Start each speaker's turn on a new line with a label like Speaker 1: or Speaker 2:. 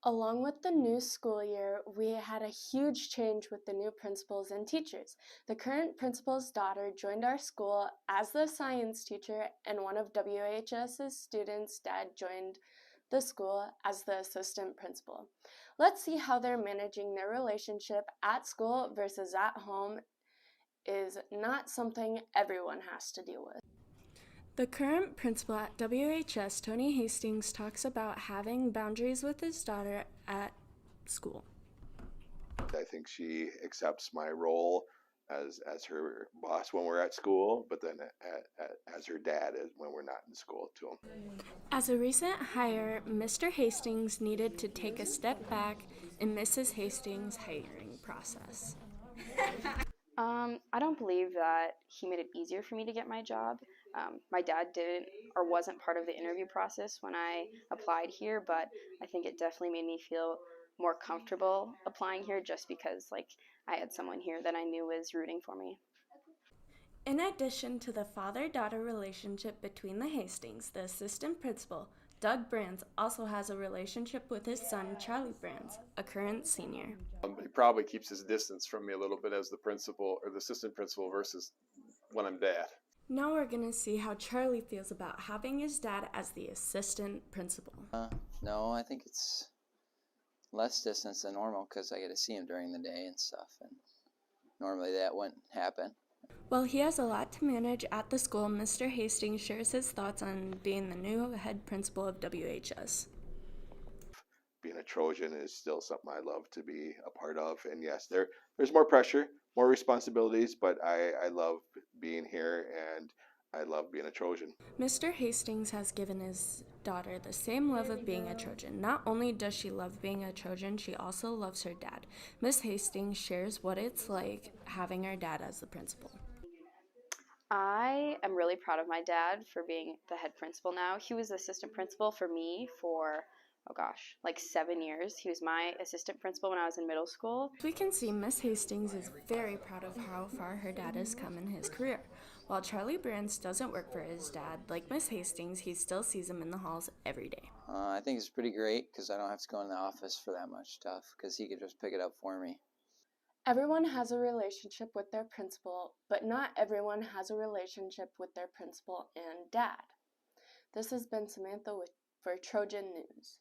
Speaker 1: Along with the new school year, we had a huge change with the new principals and teachers. The current principal's daughter joined our school as the science teacher, and one of WHS's students' dad joined the school as the assistant principal. Let's see how they're managing their relationship at school versus at home is not something everyone has to deal with. The current principal at WHS, Tony Hastings, talks about having boundaries with his daughter at school.
Speaker 2: I think she accepts my role as her boss when we're at school, but then as her dad when we're not in school too.
Speaker 1: As a recent hire, Mr. Hastings needed to take a step back in Mrs. Hastings' hiring process.
Speaker 3: I don't believe that he made it easier for me to get my job. My dad didn't or wasn't part of the interview process when I applied here, but I think it definitely made me feel more comfortable applying here just because I had someone here that I knew was rooting for me.
Speaker 1: In addition to the father-daughter relationship between the Hastings, the assistant principal, Doug Brands, also has a relationship with his son, Charlie Brands, a current senior.
Speaker 4: He probably keeps his distance from me a little bit as the principal or the assistant principal versus when I'm dad.
Speaker 1: Now we're going to see how Charlie feels about having his dad as the assistant principal.
Speaker 5: No, I think it's less distance than normal because I get to see him during the day and stuff, and normally that wouldn't happen.
Speaker 1: While he has a lot to manage at the school, Mr. Hastings shares his thoughts on being the new head principal of WHS.
Speaker 2: Being a Trojan is still something I love to be a part of, and yes, there's more pressure, more responsibilities, but I love being here and I love being a Trojan.
Speaker 1: Mr. Hastings has given his daughter the same love of being a Trojan. Not only does she love being a Trojan, she also loves her dad. Miss Hastings shares what it's like having her dad as the principal.
Speaker 3: I am really proud of my dad for being the head principal now. He was assistant principal for me for, 7 years. He was my assistant principal when I was in middle school.
Speaker 1: We can see Miss Hastings is very proud of how far her dad has come in his career. While Charlie Brands doesn't work for his dad, like Miss Hastings, he still sees him in the halls every day.
Speaker 5: I think it's pretty great because I don't have to go in the office for that much stuff because he could just pick it up for me.
Speaker 1: Everyone has a relationship with their principal, but not everyone has a relationship with their principal and dad. This has been Samantha for Trojan News.